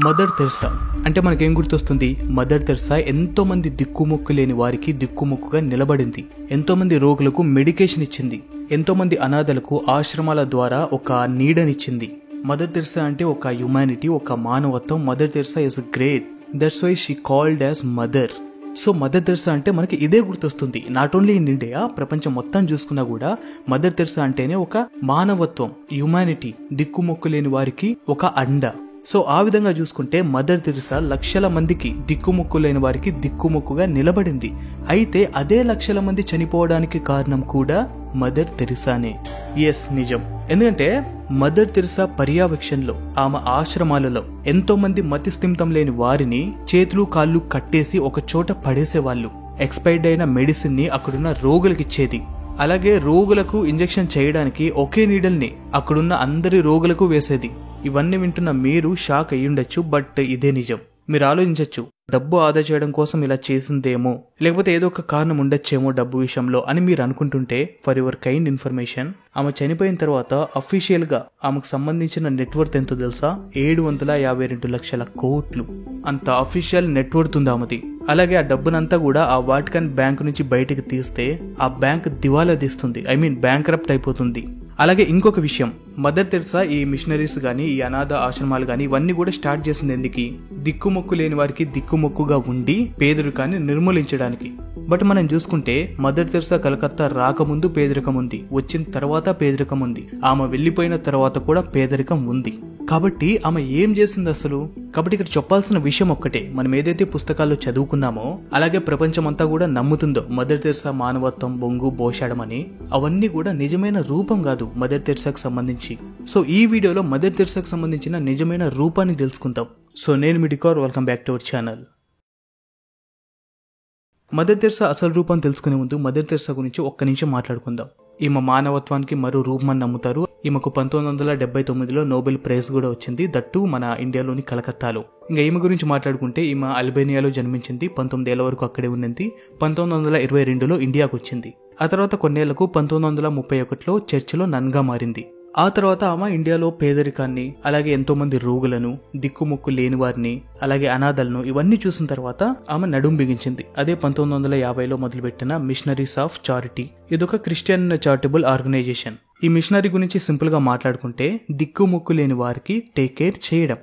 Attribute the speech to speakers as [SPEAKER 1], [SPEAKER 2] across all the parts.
[SPEAKER 1] Mother Teresa అంటే మనకేం గుర్తొస్తుంది? మదర్ తెరెసా ఎంతో మంది దిక్కుముక్కు లేని వారికి దిక్కుముక్కుగా నిలబడింది. ఎంతో మంది రోగులకు మెడికేషన్ ఇచ్చింది. ఎంతో మంది అనాథలకు ఆశ్రమాల ద్వారా ఒక నీడనిచ్చింది. మదర్ తెరెసా అంటే ఒక హ్యుమానిటీ, ఒక మానవత్వం. Mother Teresa is great, that's why she called as mother. So mother Teresa అంటే మనకి ఇదే గుర్తొస్తుంది. నాట్ ఓన్లీ ఇన్ ఇండియా, ప్రపంచం మొత్తం చూసుకున్నా కూడా మదర్ తెరెసా అంటేనే ఒక మానవత్వం, హ్యుమానిటీ, దిక్కుముక్కు లేని వారికి ఒక అండ. సో ఆ విధంగా చూసుకుంటే మదర్ తెరెసా లక్షల మందికి దిక్కుముక్కు లేని వారికి దిక్కుముక్కుగా నిలబడింది. అయితే అదే లక్షల మంది చనిపోవడానికి కారణం కూడా మదర్ తెరెసానే. ఎస్, నిజం. ఎందుకంటే మదర్ తెరెసా పర్యవేక్షణలో, ఆమె ఆశ్రమాలలో ఎంతో మంది మతిస్థిమితం లేని వారిని చేతులు కాళ్ళు కట్టేసి ఒక చోట పడేసేవాళ్ళు. ఎక్స్పైర్డ్ అయిన మెడిసిన్ ని అక్కడున్న రోగులకు ఇచ్చేది. అలాగే రోగులకు ఇంజెక్షన్ చేయడానికి ఒకే నీడల్ని అక్కడున్న అందరి రోగులకు వేసేది. ఇవన్నీ వింటున్న మీరు షాక్ అయ్యుండొచ్చు, బట్ ఇదే నిజం. మీరు ఆలోచించవచ్చు, డబ్బు ఆదా చేయడం కోసం ఇలా చేసిందేమో, లేకపోతే ఏదో ఒక కారణం ఉండొచ్చేమో డబ్బు విషయంలో అని మీరు అనుకుంటుంటే, ఫర్ యువర్ కైండ్ ఇన్ఫర్మేషన్, ఆమె చనిపోయిన తర్వాత అఫీషియల్ గా ఆమెకు సంబంధించిన నెట్వర్త్ ఎంతో తెలుసా? 752 లక్షల కోట్లు. అంత అఫీషియల్ నెట్వర్త్ ఉంది ఆమెది. అలాగే ఆ డబ్బునంతా కూడా ఆ వాటికన్ బ్యాంక్ నుంచి బయటకు తీస్తే ఆ బ్యాంక్ దివాలా తీస్తుంది, బ్యాంక్రప్ట్ అయిపోతుంది. అలాగే ఇంకొక విషయం, మదర్ తెరెసా ఈ మిషనరీస్ గానీ, ఈ అనాథ ఆశ్రమాలు గానీ ఇవన్నీ కూడా స్టార్ట్ చేసింది ఎందుకు? దిక్కుమొక్కు లేని వారికి దిక్కుమొక్కుగా ఉండి పేదరికాన్ని నిర్మూలించడానికి. బట్ మనం చూసుకుంటే మదర్ తెరెసా కలకత్తా రాకముందు పేదరికం ఉంది, వచ్చిన తర్వాత పేదరికం ఉంది, ఆమె వెళ్లిపోయిన తర్వాత కూడా పేదరికం ఉంది. కాబట్టి ఆమె ఏం చేసింది అసలు? కాబట్టి ఇక్కడ చెప్పాల్సిన విషయం ఒక్కటే, మనం ఏదైతే పుస్తకాల్లో చదువుకున్నామో, అలాగే ప్రపంచమంతా కూడా నమ్ముతుందో మదర్ తెరెసా మానవత్వం, బొంగు బోషాడమని, అవన్నీ కూడా నిజమైన రూపం కాదు మదర్ తెరెసాకు సంబంధించి. సో ఈ వీడియోలో మదర్ తెరెసాకు సంబంధించిన నిజమైన రూపాన్ని తెలుసుకుందాం. సో నేను మీ డికార్, welcome back to our channel. Mother Teresa అసలు రూపం తెలుసుకునే ముందు మదర్ తెరెసా గురించి ఒక్క నిమిషం మాట్లాడుకుందాం. ఈమె మానవత్వానికి మరో రూపం అని నమ్ముతారు. ఈమెకు 1979లో నోబెల్ ప్రైజ్ కూడా వచ్చింది, దట్టు మన ఇండియాలోని కలకత్తాలో. ఇంకా ఈమె గురించి మాట్లాడుకుంటే, ఈమె అల్బేనియాలో జన్మించింది, 19 ఏళ్ల వరకు అక్కడే ఉన్నది. 1922లో ఇండియాకు వచ్చింది. ఆ తర్వాత కొన్నేళ్లకు 1931లో చర్చిలో నన్గా మారింది. ఆ తర్వాత ఆమె ఇండియాలో పేదరికాన్ని, అలాగే ఎంతో మంది రోగులను, దిక్కుముక్కు లేని వారిని, అలాగే అనాథలను ఇవన్నీ చూసిన తర్వాత ఆమె నడుం బిగించింది. అదే 1950లో మొదలుపెట్టిన మిషనరీస్ ఆఫ్ చారిటీ. ఇదొక క్రిస్టియన్ చారిటబుల్ ఆర్గనైజేషన్. ఈ మిషనరీ గురించి సింపుల్ గా మాట్లాడుకుంటే, దిక్కుముక్కు లేని వారికి టేక్ కేర్ చేయడం.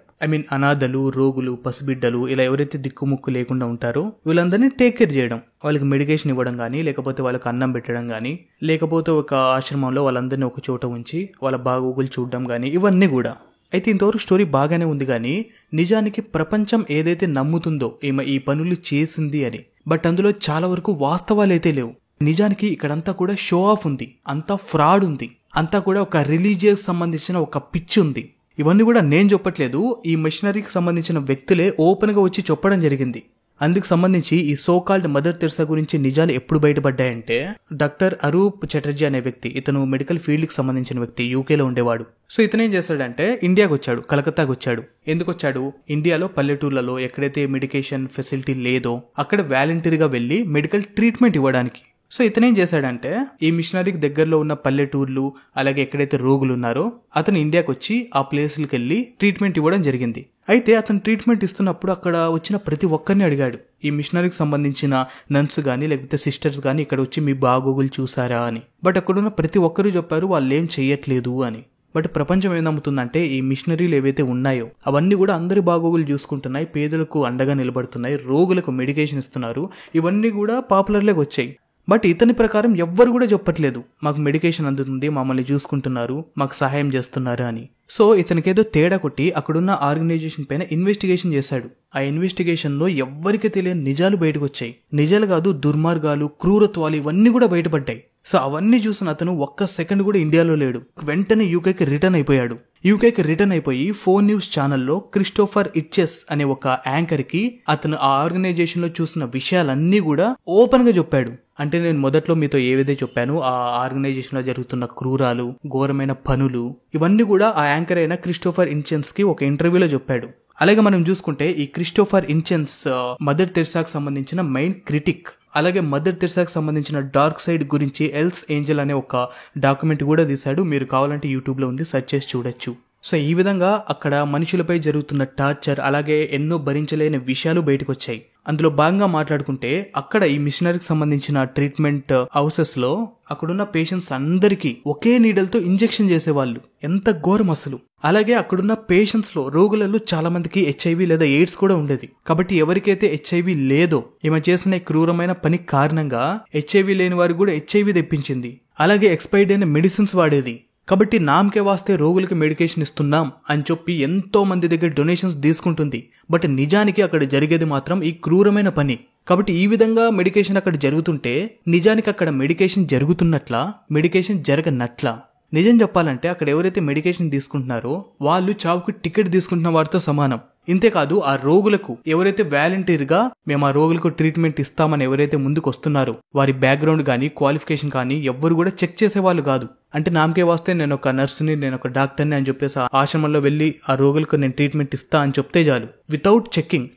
[SPEAKER 1] అనాథలు, రోగులు, పసిబిడ్డలు, ఇలా ఎవరైతే దిక్కుముక్కు లేకుండా ఉంటారో వీళ్ళందరినీ టేక్ కేర్ చేయడం. వాళ్ళకి మెడికేషన్ ఇవ్వడం కానీ, లేకపోతే వాళ్ళకి అన్నం పెట్టడం కానీ, లేకపోతే ఒక ఆశ్రమంలో వాళ్ళందరినీ ఒక చోట ఉంచి వాళ్ళ బాగోగులు చూడడం కానీ, ఇవన్నీ కూడా. అయితే ఇంతవరకు స్టోరీ బాగానే ఉంది కానీ, నిజానికి ప్రపంచం ఏదైతే నమ్ముతుందో ఈమె ఈ పనులు చేసింది అని, బట్ అందులో చాలా వరకు వాస్తవాలైతే లేవు. నిజానికి ఇక్కడంతా కూడా షో ఆఫ్ ఉంది, అంతా ఫ్రాడ్ ఉంది, అంతా కూడా ఒక రిలీజియస్ సంబంధించిన ఒక పిచ్చి ఉంది. ఇవన్నీ కూడా నేను చెప్పట్లేదు, ఈ మిషనరీకి సంబంధించిన వ్యక్తులే ఓపెన్ గా వచ్చి చెప్పడం జరిగింది. అందుకు సంబంధించి ఈ సోకాల్డ్ మదర్ తెరెసా గురించి నిజాలు ఎప్పుడు బయటపడ్డాయంటే, డాక్టర్ అరూప్ చటర్జీ అనే వ్యక్తి, ఇతను మెడికల్ ఫీల్డ్ కి సంబంధించిన వ్యక్తి, యూకేలో ఉండేవాడు. సో ఇతను ఏం చేస్తాడంటే ఇండియాకి వచ్చాడు, కలకత్తాకి వచ్చాడు. ఎందుకు వచ్చాడు? ఇండియాలో పల్లెటూర్లలో ఎక్కడైతే మెడికేషన్ ఫెసిలిటీ లేదో అక్కడ వాలంటరీగా వెళ్లి మెడికల్ ట్రీట్మెంట్ ఇవ్వడానికి. సో ఇతనేం చేశాడంటే, ఈ మిషనరీకి దగ్గరలో ఉన్న పల్లెటూర్లు, అలాగే ఎక్కడైతే రోగులు ఉన్నారో అతను ఇండియాకి వచ్చి ఆ ప్లేస్లకు వెళ్ళి ట్రీట్మెంట్ ఇవ్వడం జరిగింది. అయితే అతను ట్రీట్మెంట్ ఇస్తున్నప్పుడు అక్కడ వచ్చిన ప్రతి ఒక్కరిని అడిగాడు, ఈ మిషనరీకి సంబంధించిన నర్స్ గానీ లేకపోతే సిస్టర్స్ గానీ ఇక్కడ వచ్చి మీ బాగోగులు చూసారా అని. బట్ అక్కడున్న ప్రతి ఒక్కరూ చెప్పారు వాళ్ళు ఏం చెయ్యట్లేదు అని. బట్ ప్రపంచం ఏం నమ్ముతుందంటే, ఈ మిషనరీలు ఏవైతే ఉన్నాయో అవన్నీ కూడా అందరి బాగోగులు చూసుకుంటున్నాయి, పేదలకు అండగా నిలబడుతున్నాయి, రోగులకు మెడికేషన్ ఇస్తున్నారు, ఇవన్నీ కూడా పాపులర్లోకి వచ్చాయి. బట్ ఇతని ప్రకారం ఎవ్వరు కూడా చెప్పట్లేదు మాకు మెడికేషన్ అందుతుంది, మమ్మల్ని చూసుకుంటున్నారు, మాకు సహాయం చేస్తున్నారు అని. సో ఇతనికేదో తేడా కొట్టి అక్కడున్న ఆర్గనైజేషన్ పైన ఇన్వెస్టిగేషన్ చేశాడు. ఆ ఇన్వెస్టిగేషన్ లో ఎవ్వరికి తెలియని నిజాలు బయటకు వచ్చాయి. నిజాలు కాదు, దుర్మార్గాలు, క్రూరత్వాలు ఇవన్నీ కూడా బయటపడ్డాయి. సో అవన్నీ చూసిన అతను ఒక్క సెకండ్ కూడా ఇండియాలో లేడు, వెంటనే యూకేకి రిటర్న్ అయిపోయాడు. యూకేకి రిటర్న్ అయిపోయి 4 న్యూస్ ఛానల్లో క్రిస్టోఫర్ ఇట్చెస్ అనే ఒక యాంకర్ కి అతను ఆ ఆర్గనైజేషన్ లో చూసిన విషయాలన్నీ కూడా ఓపెన్ గా చెప్పాడు. అంటే నేను మొదట్లో మీతో ఏవైతే చెప్పాను, ఆ ఆర్గనైజేషన్ లో జరుగుతున్న క్రూరాలు, ఘోరమైన పనులు, ఇవన్నీ కూడా ఆ యాంకర్ అయిన క్రిస్టోఫర్ ఇట్చెస్ కి ఒక ఇంటర్వ్యూలో చెప్పాడు. అలాగే మనం చూసుకుంటే ఈ క్రిస్టోఫర్ ఇట్చెస్ మదర్ తెరెసాకు సంబంధించిన మెయిన్ క్రిటిక్. అలాగే మదర్ తెరెసాకు సంబంధించిన డార్క్ సైడ్ గురించి ఎల్స్ ఏంజల్ అనే ఒక డాక్యుమెంట్ కూడా తీశాడు. మీరు కావాలంటే యూట్యూబ్లో ఉంది, సెర్చ్ చేసి చూడొచ్చు. సో ఈ విధంగా అక్కడ మనుషులపై జరుగుతున్న టార్చర్, అలాగే ఎన్నో భరించలేని విషయాలు బయటకు వచ్చాయి. అందులో భాగంగా మాట్లాడుకుంటే అక్కడ ఈ మిషనరీకి సంబంధించిన ట్రీట్మెంట్ హౌసెస్ లో అక్కడున్న పేషెంట్స్ అందరికీ ఒకే నీడలతో ఇంజెక్షన్ చేసేవాళ్ళు. ఎంత ఘోరం అసలు. అలాగే అక్కడున్న పేషెంట్స్ లో, రోగులలో చాలా మందికి హెచ్ఐవి లేదా ఎయిడ్స్ కూడా ఉండేది. కాబట్టి ఎవరికైతే హెచ్ఐవి లేదో ఈమె చేసిన క్రూరమైన పని కారణంగా హెచ్ఐవి లేని వారికి కూడా హెచ్ఐవి తెప్పించింది. అలాగే ఎక్స్పైర్డ్ అయిన మెడిసిన్స్ వాడేది. కాబట్టి నామకే వాస్తే రోగులకి మెడికేషన్ ఇస్తున్నాం అని చెప్పి ఎంతో మంది దగ్గర డొనేషన్స్ తీసుకుంటుంది. బట్ నిజానికి అక్కడ జరిగేది మాత్రం ఈ క్రూరమైన పని. కాబట్టి ఈ విధంగా మెడికేషన్ అక్కడ జరుగుతుంటే నిజానికి అక్కడ మెడికేషన్ జరుగుతున్నట్లా, మెడికేషన్ జరగనట్లా? నిజం చెప్పాలంటే అక్కడ ఎవరైతే మెడికేషన్ తీసుకుంటున్నారో వాళ్ళు చావుకు టికెట్ తీసుకుంటున్న వారితో సమానం. ఇంతేకాదు ఆ రోగులకు ఎవరైతే వాలంటీర్గా మేము ఆ రోగులకు ట్రీట్మెంట్ ఇస్తామని ఎవరైతే ముందుకు వస్తున్నారో వారి బ్యాక్గ్రౌండ్ కానీ క్వాలిఫికేషన్ కానీ ఎవ్వరు కూడా చెక్ చేసేవాళ్ళు కాదు. అంటే నామకే వస్తే నేను ఒక నర్సుని, నేను ఒక డాక్టర్ని అని చెప్పేసి ఆ ఆశ్రమంలో వెళ్ళి ఆ రోగులకు నేను ట్రీట్మెంట్ ఇస్తా అని చెప్తే చాలు, వితౌట్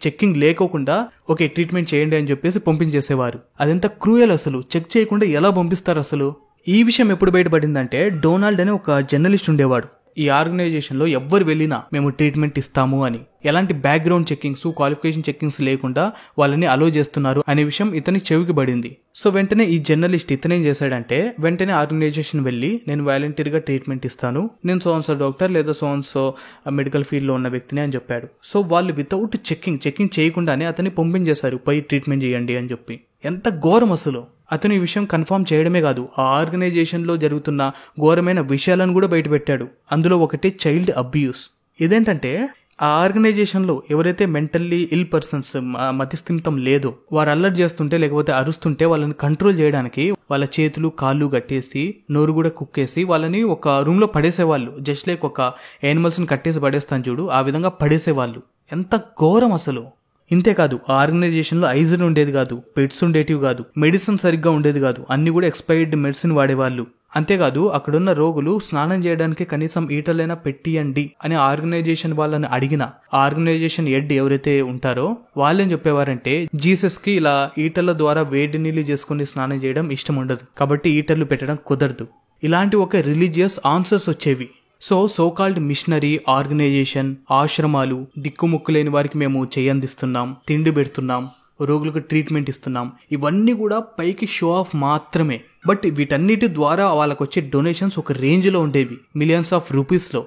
[SPEAKER 1] చెక్కింగ్ లేకోకుండా ఓకే ట్రీట్మెంట్ చేయండి అని చెప్పేసి పంపించేసేవారు. అదెంత క్రూయల్ అసలు. చెక్ చేయకుండా ఎలా పంపిస్తారు అసలు? ఈ విషయం ఎప్పుడు బయటపడిందంటే, డొనాల్డ్ అనే ఒక జర్నలిస్ట్ ఉండేవాడు. ఈ ఆర్గనైజేషన్ లో ఎవ్వరు వెళ్ళినా మేము ట్రీట్మెంట్ ఇస్తాము అని, ఎలాంటి బ్యాక్గ్రౌండ్ చెక్కింగ్స్, క్వాలిఫికేషన్ చెక్కింగ్స్ లేకుండా వాళ్ళని అలో చేస్తున్నారు అనే విషయం ఇతని చెవికి పడింది. సో వెంటనే ఈ జర్నలిస్ట్ ఇతనేం చేశాడంటే, వెంటనే ఆర్గనైజేషన్ వెళ్ళి నేను వాలంటీర్ గా ట్రీట్మెంట్ ఇస్తాను, నేను సోన్సో డాక్టర్ లేదా సోన్సో మెడికల్ ఫీల్డ్ లో ఉన్న వ్యక్తిని అని చెప్పాడు. సో వాళ్ళు వితౌట్ చెక్కింగ్ చేయకుండానే అతన్ని పంపించేశారు, పోయి ట్రీట్మెంట్ చేయండి అని చెప్పి. ఎంత ఘోరం అసలు. అతను ఈ విషయం కన్ఫర్మ్ చేయడమే కాదు, ఆ ఆర్గనైజేషన్లో జరుగుతున్న ఘోరమైన విషయాలను కూడా బయటపెట్టాడు. అందులో ఒకటి చైల్డ్ అబ్యూస్. ఇదేంటంటే ఆ ఆర్గనైజేషన్లో ఎవరైతే మెంటల్లీ ఇల్ పర్సన్స్, మతిస్థిమితం లేదో వారు అల్లరి చేస్తుంటే లేకపోతే అరుస్తుంటే వాళ్ళని కంట్రోల్ చేయడానికి వాళ్ళ చేతులు కాళ్ళు కట్టేసి, నోరు కూడా కుక్కేసి వాళ్ళని ఒక రూమ్ లో పడేసేవాళ్ళు. జస్ట్ లైక్ ఒక యానిమల్స్ ని కట్టేసి పడేస్తాను చూడు, ఆ విధంగా పడేసేవాళ్ళు. ఎంత ఘోరం అసలు. ఇంతేకాదు ఆ ఆర్గనైజేషన్ లో ఐజన్ ఉండేది కాదు, పెట్స్ ఉండేటివి కాదు, మెడిసిన్ సరిగ్గా ఉండేది కాదు, అన్ని కూడా ఎక్స్పైర్డ్ మెడిసిన్ వాడేవాళ్ళు. అంతేకాదు అక్కడున్న రోగులు స్నానం చేయడానికి కనీసం ఈటలైనా పెట్టియండి అని ఆర్గనైజేషన్ వాళ్ళని అడిగిన ఆర్గనైజేషన్ హెడ్ ఎవరైతే ఉంటారో వాళ్ళేం చెప్పేవారంటే, జీసస్ కి ఇలా ఈటల ద్వారా వేడి నీళ్లు చేసుకుని స్నానం చేయడం ఇష్టం ఉండదు, కాబట్టి ఈటర్లు పెట్టడం కుదరదు. ఇలాంటి ఒక రిలీజియస్ ఆన్సర్స్ వచ్చేవి. సోకాల్డ్ మిషనరీ ఆర్గనైజేషన్, ఆశ్రమాలు, దిక్కుముక్కులేని వారికి మేము చేయందిస్తున్నాం, తిండి పెడుతున్నాం, రోగులకు ట్రీట్మెంట్ ఇస్తున్నాం, ఇవన్నీ కూడా పైకి షో ఆఫ్ మాత్రమే. బట్ వీటన్నిటి ద్వారా వాళ్ళకు వచ్చే డొనేషన్స్ ఒక రేంజ్ లో ఉండేవి. మిలియన్స్ ఆఫ్ రూపీస్ లో,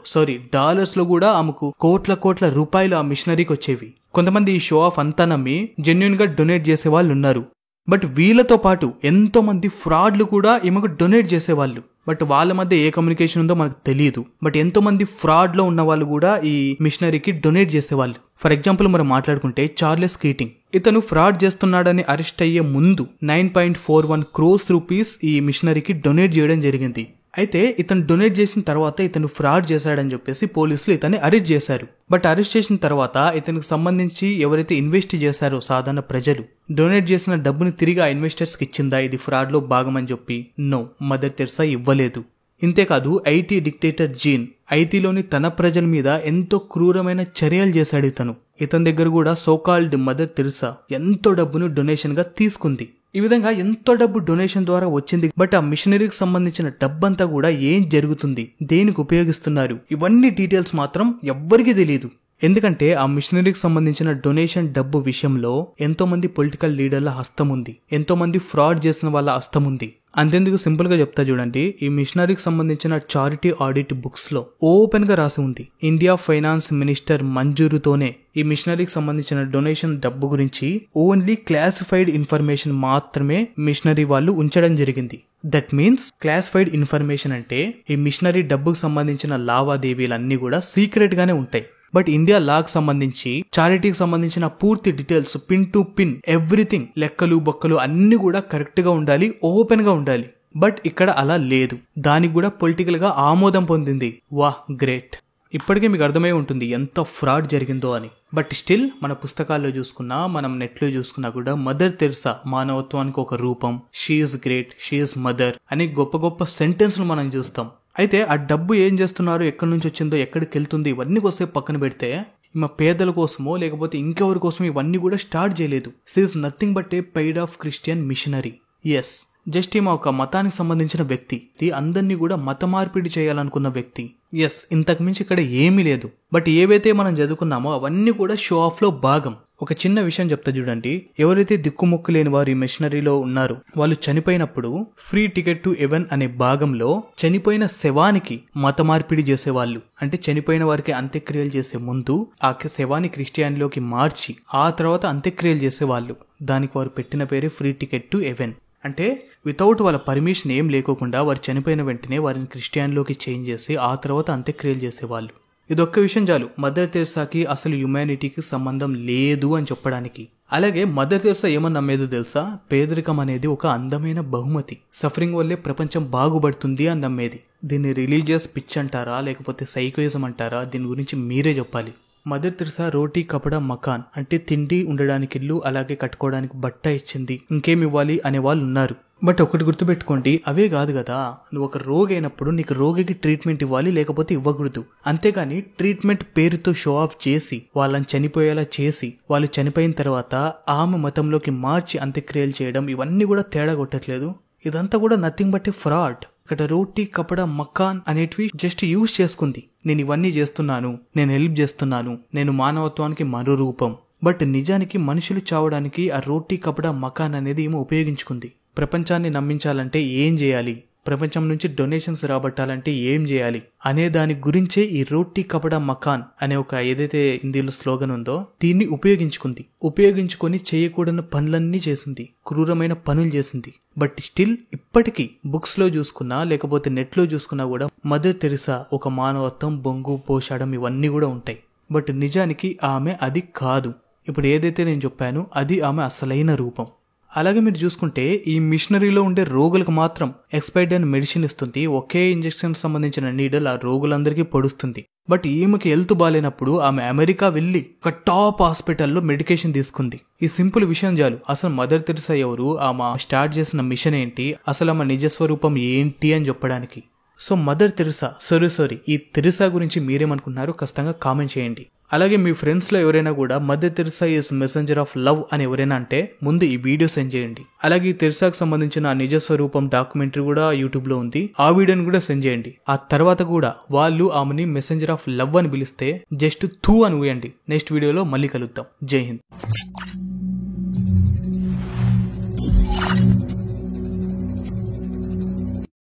[SPEAKER 1] డాలర్స్ లో కూడా ఆమెకు కోట్ల రూపాయలు ఆ మిషనరీకి వచ్చేవి. కొంతమంది ఈ షో ఆఫ్ అంతా నమ్మి జెన్యున్ గా డొనేట్ చేసే వాళ్ళు ఉన్నారు. బట్ వీళ్ళతో పాటు ఎంతో మంది ఫ్రాడ్లు కూడా ఈమెకు డొనేట్ చేసేవాళ్ళు. బట్ వాళ్ళ మధ్య ఏ కమ్యూనికేషన్ ఉందో మనకు తెలియదు. బట్ ఎంతో మంది ఫ్రాడ్ లో ఉన్న వాళ్ళు కూడా ఈ మిషనరీకి డొనేట్ చేసేవాళ్ళు. ఫర్ ఎగ్జాంపుల్ మనం మాట్లాడుకుంటే చార్లెస్ కీటింగ్, ఇతను ఫ్రాడ్ చేస్తున్నాడని అరెస్ట్ అయ్యే ముందు 9.41 crores రూపీస్ ఈ మిషనరీకి డొనేట్ చేయడం జరిగింది. అయితే ఇతను డొనేట్ చేసిన తర్వాత ఇతను ఫ్రాడ్ చేశాడని చెప్పేసి పోలీసులు ఇతన్ని అరెస్ట్ చేశారు. బట్ అరెస్ట్ చేసిన తర్వాత ఇతనికి సంబంధించి ఎవరైతే ఇన్వెస్ట్ చేశారో సాధారణ ప్రజలు, డొనేట్ చేసిన డబ్బుని తిరిగి ఆ ఇన్వెస్టర్స్ కి ఇచ్చిందా ఇది ఫ్రాడ్ లో భాగమని చెప్పి? నో, మదర్ తెరెసా ఇవ్వలేదు. ఇంతేకాదు ఐటీ డిక్టేటర్ జీన్, ఐటీలోని తన ప్రజల మీద ఎంతో క్రూరమైన చర్యలు చేశాడు ఇతను. ఇతని దగ్గర కూడా సోకాల్డ్ మదర్ తెరెసా ఎంతో డబ్బును డొనేషన్ గా తీసుకుంది. ఈ విధంగా ఎంతో డబ్బు డొనేషన్ ద్వారా వచ్చింది. బట్ ఆ మిషనరీకి సంబంధించిన డబ్బంతా కూడా ఏం జరుగుతుంది, దేనికి ఉపయోగిస్తున్నారు, ఇవన్నీ డీటెయిల్స్ మాత్రం ఎవ్వరికీ తెలియదు. ఎందుకంటే ఆ మిషనరీకి సంబంధించిన డొనేషన్ డబ్బు విషయంలో ఎంతో మంది పొలిటికల్ లీడర్ల హస్తం ఉంది, ఎంతో మంది ఫ్రాడ్ చేసిన వాళ్ళ హస్తం ఉంది. అంతెందుకు సింపుల్ గా చెప్తా చూడండి, ఈ మిషనరీకి సంబంధించిన చారిటీ ఆడిట్ బుక్స్ లో ఓపెన్ గా రాసి ఉంది, ఇండియా ఫైనాన్స్ మినిస్టర్ మంజూరుతోనే ఈ మిషనరీకి సంబంధించిన డొనేషన్ డబ్బు గురించి ఓన్లీ క్లాసిఫైడ్ ఇన్ఫర్మేషన్ మాత్రమే మిషనరీ వాళ్ళు ఉంచడం జరిగింది. దట్ మీన్స్ క్లాసిఫైడ్ ఇన్ఫర్మేషన్ అంటే ఈ మిషనరీ డబ్బుకు సంబంధించిన లావాదేవీలన్నీ కూడా సీక్రెట్ గానే ఉంటాయి. బట్ ఇండియా లాకి సంబంధించి, చారిటీకి సంబంధించిన పూర్తి details, pin to pin everything, లెక్కలు బొక్కలు అన్ని కూడా కరెక్ట్ గా ఉండాలి, ఓపెన్ గా ఉండాలి. బట్ ఇక్కడ అలా లేదు, దానికి కూడా పొలిటికల్ గా ఆమోదం పొందింది. వాహ్, గ్రేట్. ఇప్పటికే మీకు అర్థమై ఉంటుంది ఎంత ఫ్రాడ్ జరిగిందో అని. బట్ స్టిల్ మన పుస్తకాల్లో చూసుకున్నా, మనం నెట్లో చూసుకున్నా కూడా మదర్ తెరెసా మానవత్వానికి ఒక రూపం, షీఈస్ గ్రేట్, షీఈస్ మదర్ అని గొప్ప గొప్ప సెంటెన్స్లు మనం చూస్తాం. అయితే ఆ డబ్బు ఏం చేస్తున్నారు, ఎక్కడి నుంచి వచ్చిందో, ఎక్కడికి వెళ్తుంది, ఇవన్నీ కొద్దిసేపు పక్కన పెడితే ఈమె పేదల కోసమో లేకపోతే ఇంకెవరి కోసమో ఇవన్నీ కూడా స్టార్ట్ చేయలేదు. She is nothing but a paid of Christian missionary. Yes, just ఈమె ఒక మతానికి సంబంధించిన వ్యక్తి, అందరినీ కూడా మత మార్పిడి చేయాలనుకున్న వ్యక్తి. ఎస్, ఇంతకు మించి ఇక్కడ ఏమీ లేదు. బట్ ఏవైతే మనం చదువుకున్నామో అవన్నీ కూడా షో ఆఫ్ లో భాగం. ఒక చిన్న విషయం చెప్తా చూడండి. ఎవరైతే దిక్కుమొక్కు లేని వారు ఈ మిషనరీలో ఉన్నారో వాళ్ళు చనిపోయినప్పుడు ఫ్రీ టికెట్ టు హెవెన్ అనే భాగంలో చనిపోయిన శవానికి మత మార్పిడి చేసేవాళ్ళు. అంటే చనిపోయిన వారికి అంత్యక్రియలు చేసే ముందు ఆ శవాన్ని క్రిస్టియానిటీలోకి మార్చి ఆ తర్వాత అంత్యక్రియలు చేసేవాళ్ళు. దానికి వారు పెట్టిన పేరే ఫ్రీ టికెట్ టు హెవెన్. అంటే వితౌట్ వాళ్ళ పర్మిషన్ ఏం లేకోకుండా వారు చనిపోయిన వెంటనే వారిని క్రిస్టియానిటీలోకి చేంజ్ చేసి ఆ తర్వాత అంత్యక్రియలు చేసేవాళ్ళు. ఇదొక్క విషయం చాలు మదర్ తెరెసాకి అసలు హ్యుమానిటీకి సంబంధం లేదు అని చెప్పడానికి. అలాగే మదర్ తెరెసా ఏమని నమ్మేదో తెలుసా? పేదరికం అనేది ఒక అందమైన బహుమతి, సఫరింగ్ వల్లే ప్రపంచం బాగుపడుతుంది అని నమ్మేది. దీన్ని రిలీజియస్ పిచ్ అంటారా లేకపోతే సైకోయిజం అంటారా? దీని గురించి మీరే చెప్పాలి. మదర్ తెరెసా రోటీ కపడా మకాన్ అంటే తిండి, ఉండడానికి ఇల్లు, అలాగే కట్టుకోవడానికి బట్ట ఇచ్చింది, ఇంకేం ఇవ్వాలి అనే వాళ్ళు ఉన్నారు. బట్ ఒకటి గుర్తుపెట్టుకోండి, అవే కాదు కదా. నువ్వు ఒక రోగి అయినప్పుడు నీకు రోగికి ట్రీట్మెంట్ ఇవ్వాలి, లేకపోతే ఇవ్వకూడదు. అంతేగాని ట్రీట్మెంట్ పేరుతో షో ఆఫ్ చేసి వాళ్ళని చనిపోయేలా చేసి వాళ్ళు చనిపోయిన తర్వాత ఆమె మతంలోకి మార్చి అంత్యక్రియలు చేయడం, ఇవన్నీ కూడా తేడా కొట్టట్లేదు. ఇదంతా కూడా నథింగ్ బట్ ఏ ఫ్రాడ్. ఇక్కడ రోటీ కపడా మకాన్ అనేటివి జస్ట్ యూజ్ చేసుకుంది. నేను ఇవన్నీ చేస్తున్నాను, నేను హెల్ప్ చేస్తున్నాను, నేను మానవత్వానికి మరో రూపం. బట్ నిజానికి మనుషులు చావడానికి ఆ రోటీ కపడా మకాన్ అనేది ఏమో ఉపయోగించుకుంది. ప్రపంచాన్ని నమ్మించాలంటే ఏం చేయాలి, ప్రపంచం నుంచి డొనేషన్స్ రాబట్టాలంటే ఏం చేయాలి అనే దాని గురించే ఈ రోటీ కపడా మకాన్ అనే ఒక ఏదైతే హిందీలో స్లోగన్ ఉందో దీన్ని ఉపయోగించుకొని చేయకూడని పనులన్నీ చేసింది, క్రూరమైన పనులు చేసింది. బట్ స్టిల్ ఇప్పటికీ బుక్స్ లో చూసుకున్నా లేకపోతే నెట్ లో చూసుకున్నా కూడా మదర్ తెరెసా ఒక మానవత్వం, బొంగు, పోషాడం ఇవన్నీ కూడా ఉంటాయి. బట్ నిజానికి ఆమె అది కాదు. ఇప్పుడు ఏదైతే నేను చెప్పానో అది ఆమె అసలైన రూపం. అలాగే మీరు చూసుకుంటే ఈ మిషనరీలో ఉండే రోగులకు మాత్రం ఎక్స్పైర్డ్ అయిన మెడిసిన్ ఇస్తుంది. ఒకే ఇంజెక్షన్ సంబంధించిన నీడల్ ఆ రోగులందరికీ పొడుస్తుంది. బట్ ఈమెకి హెల్త్ బాగాలేనప్పుడు ఆమె అమెరికా వెళ్ళి ఒక టాప్ హాస్పిటల్లో మెడికేషన్ తీసుకుంది. ఈ సింపుల్ విషయం చాలు అసలు మదర్ తెరెసా ఎవరు, ఆమె స్టార్ట్ చేసిన మిషన్ ఏంటి, అసలు ఆమె నిజస్వరూపం ఏంటి అని చెప్పడానికి. సో మదర్ తెరెసా సారీ ఈ తెరెసా గురించి మీరేమనుకుంటున్నారో ఖచ్చితంగా కామెంట్ చేయండి. అలాగే మీ ఫ్రెండ్స్లో ఎవరైనా కూడా mother Teresa is messenger of love అని ఎవరైనా అంటే ముందు ఈ వీడియో సెండ్ చేయండి. అలాగే ఈ తెరెసాకు సంబంధించిన నిజస్వరూపం డాక్యుమెంటరీ కూడా యూట్యూబ్లో ఉంది, ఆ వీడియోని కూడా సెండ్ చేయండి. ఆ తర్వాత కూడా వాళ్ళు ఆమెని మెసెంజర్ ఆఫ్ లవ్ అని పిలిస్తే జస్ట్ థూ అని ఊయండి. నెక్స్ట్ వీడియోలో మళ్ళీ కలుద్దాం. జై హింద్.